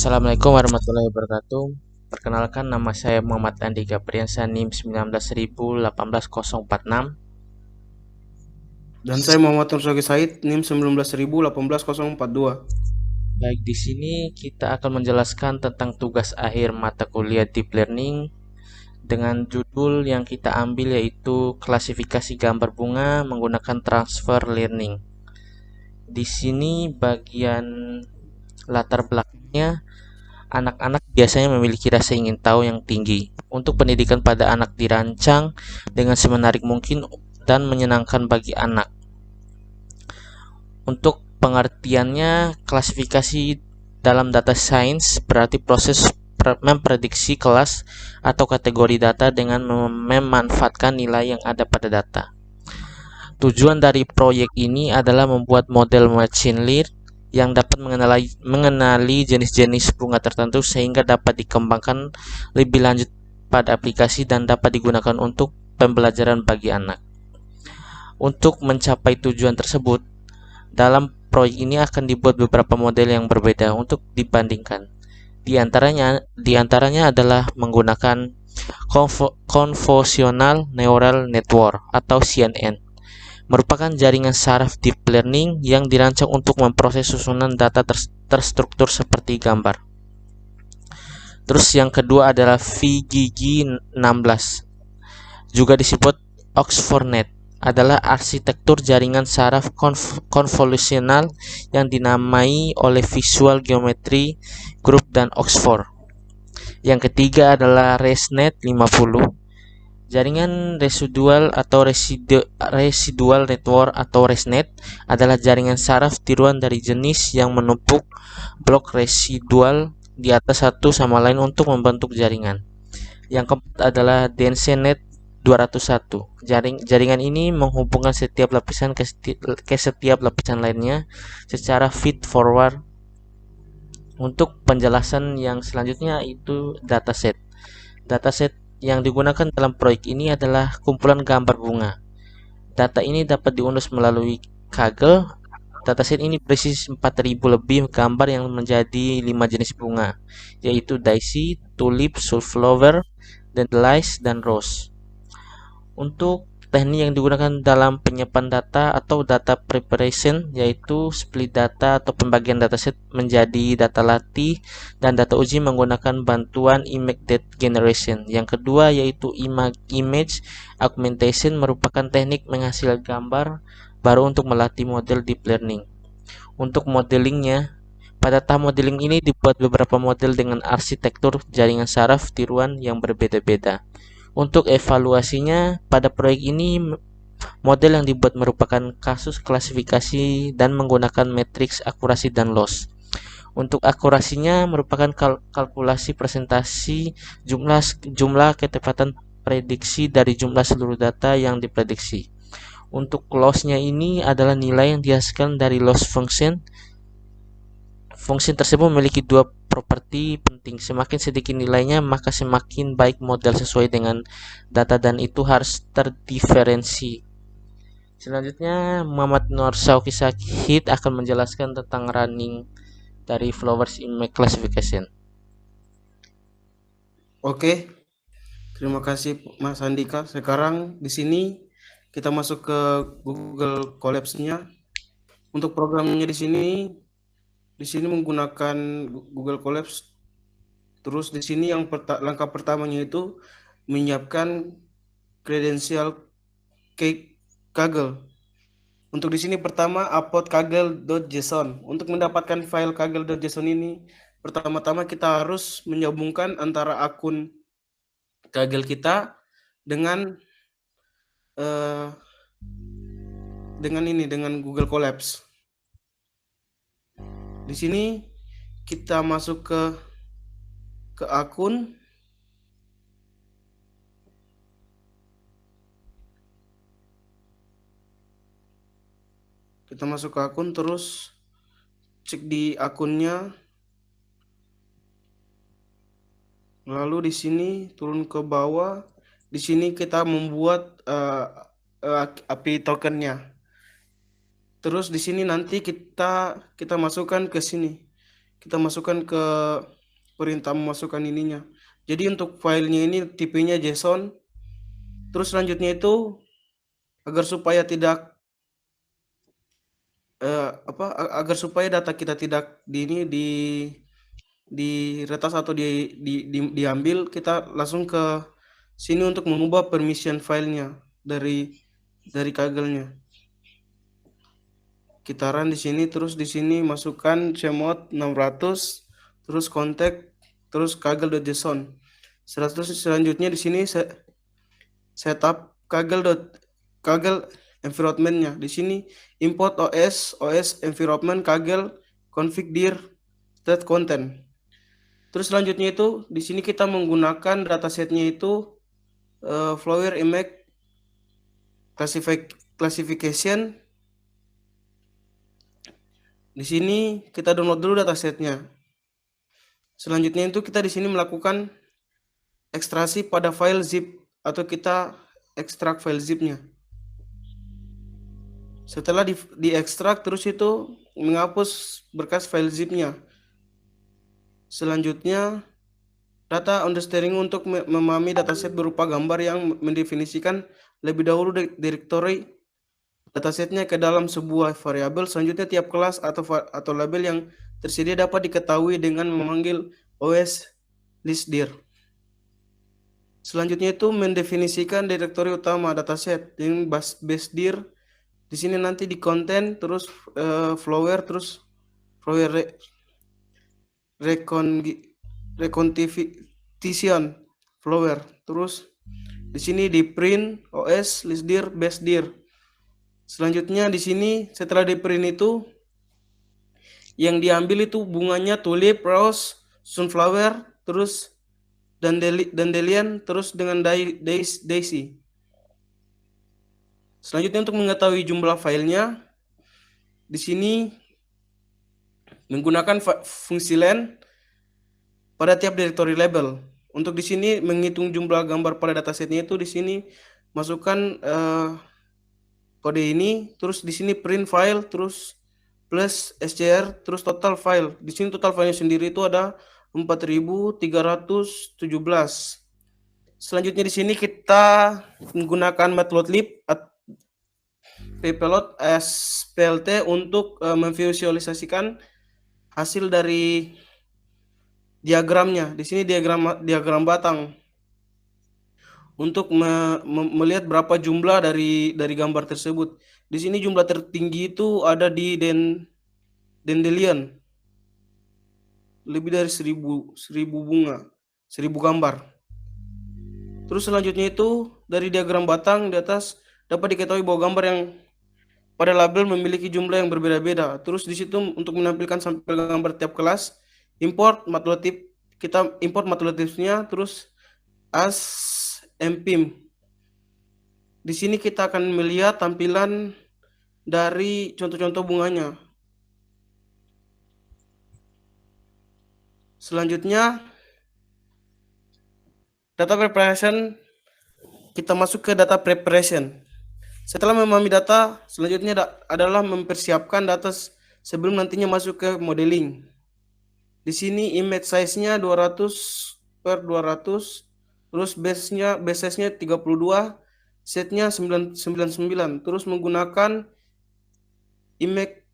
Assalamualaikum warahmatullahi wabarakatuh. Perkenalkan, nama saya Muhammad Andika Priyansa, NIM 19.18046. Dan saya Muhammad Nur Said, NIM 19.18042. Baik, di sini kita akan menjelaskan tentang tugas akhir mata kuliah Deep Learning dengan judul yang kita ambil yaitu klasifikasi gambar bunga menggunakan transfer learning. Di sini bagian latar belakangnya, anak-anak biasanya memiliki rasa ingin tahu yang tinggi. Untuk pendidikan pada anak dirancang dengan semenarik mungkin dan menyenangkan bagi anak. Untuk pengertiannya, klasifikasi dalam data science berarti proses memprediksi kelas atau kategori data dengan memanfaatkan nilai yang ada pada data. Tujuan dari proyek ini adalah membuat model machine learning yang dapat mengenali jenis-jenis bunga tertentu sehingga dapat dikembangkan lebih lanjut pada aplikasi dan dapat digunakan untuk pembelajaran bagi anak. Untuk mencapai tujuan tersebut, dalam proyek ini akan dibuat beberapa model yang berbeda untuk dibandingkan. Di antaranya adalah menggunakan Convolutional Neural Network atau CNN, merupakan jaringan saraf deep learning yang dirancang untuk memproses susunan data terstruktur seperti gambar. Terus yang kedua adalah VGG16, juga disebut OxfordNet, adalah arsitektur jaringan saraf konvolusional yang dinamai oleh Visual Geometry Group dan Oxford. Yang ketiga adalah ResNet 50, jaringan residual network atau ResNet adalah jaringan saraf tiruan dari jenis yang menumpuk blok residual di atas satu sama lain untuk membentuk jaringan. Yang keempat adalah DenseNet 201. Jaringan ini menghubungkan setiap lapisan ke setiap lapisan lainnya secara feed forward. Untuk penjelasan yang selanjutnya itu dataset. Dataset yang digunakan dalam proyek ini adalah kumpulan gambar bunga. Data ini dapat diunduh melalui Kaggle. Dataset ini berisi 4.000 lebih gambar yang menjadi 5 jenis bunga, yaitu daisy, tulip, sunflower, dandelions, dan rose. Untuk teknik yang digunakan dalam penyimpanan data atau data preparation yaitu split data atau pembagian dataset menjadi data latih dan data uji menggunakan bantuan image data generation. Yang kedua yaitu image augmentation, merupakan teknik menghasilkan gambar baru untuk melatih model deep learning. Untuk modelingnya, pada tahap modeling ini dibuat beberapa model dengan arsitektur jaringan saraf tiruan yang berbeda-beda. Untuk evaluasinya, pada proyek ini model yang dibuat merupakan kasus klasifikasi dan menggunakan matriks akurasi dan loss. Untuk akurasinya merupakan kalkulasi presentasi jumlah ketepatan prediksi dari jumlah seluruh data yang diprediksi. Untuk loss-nya ini adalah nilai yang dihasilkan dari loss function. Fungsi tersebut memiliki dua properti penting. Semakin sedikit nilainya, maka semakin baik model sesuai dengan data dan itu harus terdiferensi. Selanjutnya, Muhammad Nur Said akan menjelaskan tentang running dari Flowers Image Classification. Oke, terima kasih Mas Andika. Sekarang di sini kita masuk ke Google Colabs-nya. Untuk programnya di sini menggunakan Google Colabs. Terus di sini yang langkah pertamanya itu menyiapkan kredensial Kaggle. Untuk di sini pertama upload kaggle.json. Untuk mendapatkan file kaggle.json ini, pertama-tama kita harus menyambungkan antara akun Kaggle kita dengan eh, dengan Google Colabs. Di sini kita masuk ke akun. Kita masuk ke akun terus cek di akunnya. Lalu di sini turun ke bawah. Di sini kita membuat API tokennya. Terus di sini nanti kita masukkan ke sini. kita masukkan ke perintah memasukkan ininya. Jadi untuk filenya ini tipenya JSON. Terus selanjutnya itu agar supaya tidak agar supaya data kita tidak diretas atau diambil, kita langsung ke sini untuk mengubah permission filenya dari Kaggle-nya. Kita run di sini, terus di sini masukkan cmod 600, terus kontak, terus kaggle.json. Selanjutnya di sini setup Kaggle environment-nya. Di sini import OS environment Kaggle config dir state content. Terus selanjutnya itu di sini kita menggunakan datasetnya itu Flower Image Classification. Di sini kita download dulu datasetnya. Selanjutnya itu kita di sini melakukan ekstraksi pada file zip atau kita ekstrak file zipnya. Setelah diekstrak terus itu menghapus berkas file zipnya. Selanjutnya data understanding untuk memahami dataset berupa gambar yang mendefinisikan lebih dahulu direktori datasetnya ke dalam sebuah variabel. Selanjutnya tiap kelas atau label yang tersedia dapat diketahui dengan memanggil OS listdir. Selanjutnya itu mendefinisikan direktori utama dataset dengan basedir. Di sini nanti di content terus flower terus flower reconciliation flower, terus di sini di print OS listdir basedir. Selanjutnya di sini setelah di print itu yang diambil itu bunganya tulip, rose, sunflower, terus dandelion, terus dengan daisy. Selanjutnya untuk mengetahui jumlah filenya, di sini menggunakan fungsi len pada tiap directory label. Untuk di sini menghitung jumlah gambar pada datasetnya itu di sini masukkan kode ini, terus di sini print file, terus plus scr, terus total file. Di sini total filenya sendiri itu ada 4317. Selanjutnya di sini kita menggunakan matplotlib ppload splt untuk memvisualisasikan hasil dari diagramnya. Di sini diagram batang untuk melihat berapa jumlah dari gambar tersebut. Di sini jumlah tertinggi itu ada di dandelion, lebih dari 1000 bunga, 1000 gambar. Terus selanjutnya itu dari diagram batang di atas dapat diketahui bahwa gambar yang pada label memiliki jumlah yang berbeda-beda. Terus di situ untuk menampilkan sampel gambar tiap kelas, import matplotlib, kita import matplotlibnya terus as mpim. Di sini kita akan melihat tampilan dari contoh-contoh bunganya. Selanjutnya data preparation, kita masuk ke data preparation. Setelah memahami data, selanjutnya adalah mempersiapkan data sebelum nantinya masuk ke modeling. Di sini image size-nya 200x200, terus base size-nya 32, set-nya 999, terus menggunakan image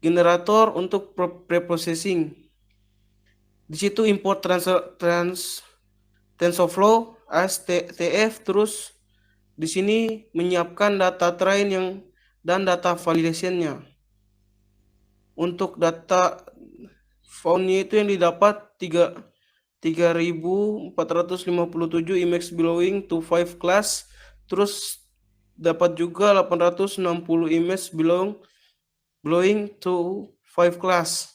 generator untuk preprocessing. Di situ import TensorFlow as TF, terus di sini menyiapkan data train dan data validation-nya. Untuk data found-nya itu yang didapat 3457 image belonging to 5 class, terus dapat juga 860 image belonging to 5 class.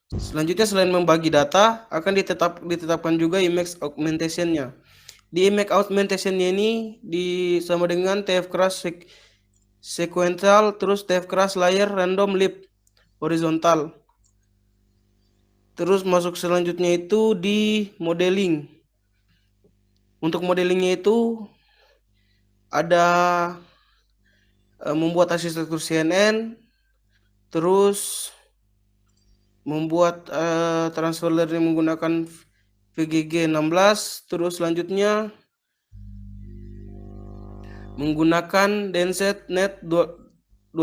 Selanjutnya selain membagi data, akan ditetapkan juga image augmentation-nya. Di image augmentation-nya ini sama dengan TF Crash sequential, terus TF Crash layer random lip horizontal. Terus masuk selanjutnya itu di modeling. Untuk modelingnya itu ada membuat arsitektur CNN, terus membuat transfer learning menggunakan VGG 16, terus selanjutnya menggunakan Denset Net 201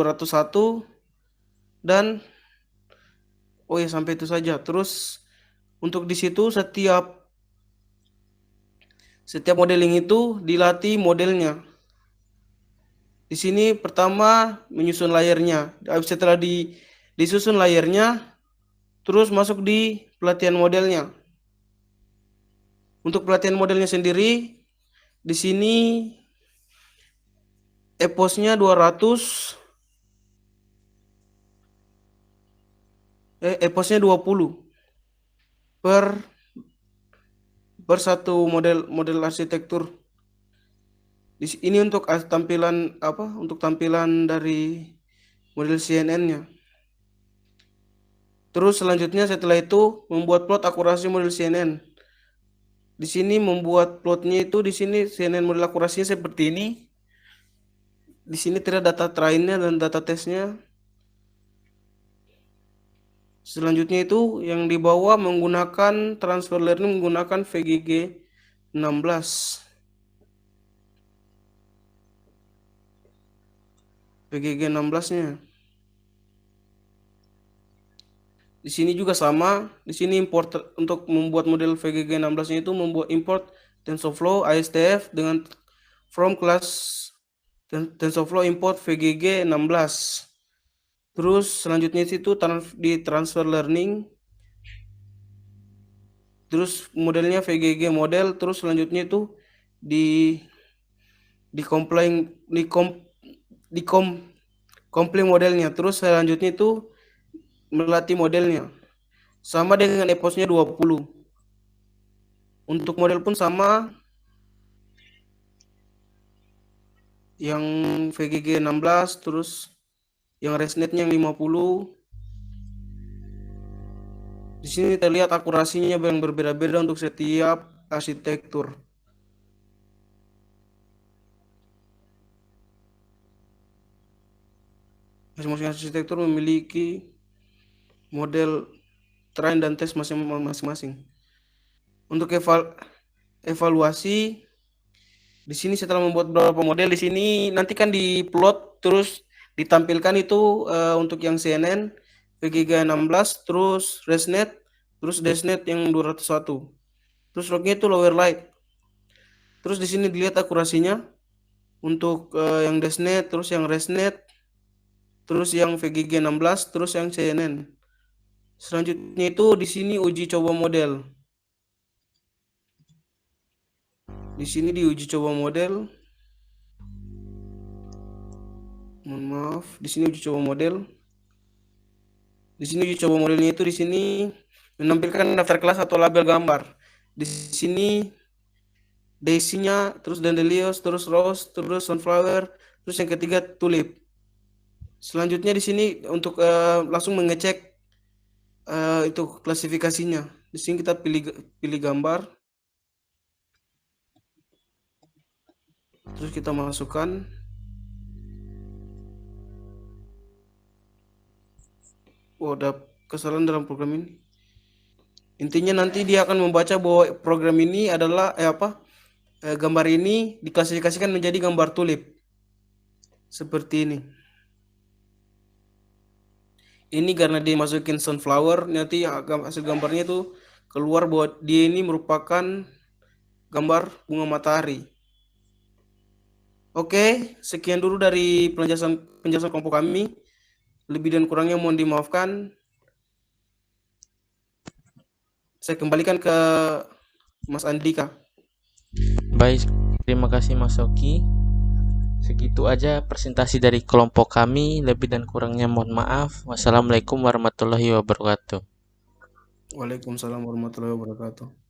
dan oh ya sampai itu saja. Terus untuk di situ setiap modeling itu dilatih modelnya. Di sini pertama menyusun layernya. Setelah disusun layernya, terus masuk di pelatihan modelnya. Untuk pelatihan modelnya sendiri, di sini eposnya 200, eposnya 20 per satu model arsitektur. Ini untuk tampilan apa? Untuk tampilan dari model CNN-nya. Terus selanjutnya setelah itu membuat plot akurasi model CNN. Di sini membuat plotnya itu di sini CNN model akurasinya seperti ini. Di sini tidak data trainnya dan data tesnya. Selanjutnya itu yang di bawah menggunakan transfer learning menggunakan VGG 16. VGG 16-nya. Di sini juga sama. Di sini import untuk membuat model VGG 16-nya itu membuat import TensorFlow ASTF dengan from class TensorFlow import VGG 16. Terus selanjutnya itu di transfer learning. Terus modelnya VGG model. Terus selanjutnya itu compile modelnya. Terus selanjutnya itu melatih modelnya. Sama dengan eposnya 20. Untuk model pun sama. Yang VGG 16, terus yang ResNet-nya yang 50. Di sini terlihat akurasinya yang berbeda-beda untuk setiap arsitektur. Masing-masing arsitektur memiliki model train dan tes masing-masing. Untuk evaluasi, di sini setelah membuat beberapa model di sini nanti kan di plot terus ditampilkan itu untuk yang CNN VGG 16, terus ResNet, terus DesNet yang 201. Terus lognya itu lower light. Terus di sini dilihat akurasinya untuk yang DesNet, terus yang ResNet, terus yang VGG 16, terus yang CNN. Selanjutnya itu di sini uji coba model. Di sini diuji coba model. Mohon maaf, di sini uji coba model. Di sini uji coba modelnya itu di sini menampilkan daftar kelas atau label gambar. Di sini Daisy-nya, terus Dandelios, terus Rose, terus Sunflower, terus yang ketiga Tulip. Selanjutnya di sini untuk langsung mengecek itu klasifikasinya. Di sini kita pilih gambar. Terus kita masukkan. Oh, ada kesalahan dalam program ini. Intinya nanti dia akan membaca bahwa program ini adalah gambar ini diklasifikasikan menjadi gambar tulip. Seperti ini. Ini karena dia masukin sunflower, nanti hasil gambarnya itu keluar bahwa dia ini merupakan gambar bunga matahari. Oke, sekian dulu dari penjelasan kelompok kami. Lebih dan kurangnya mohon dimaafkan. Saya kembalikan ke Mas Andika. Baik, terima kasih Mas Oki. Segitu aja presentasi dari kelompok kami. Lebih dan kurangnya mohon maaf. Wassalamualaikum warahmatullahi wabarakatuh. Waalaikumsalam warahmatullahi wabarakatuh.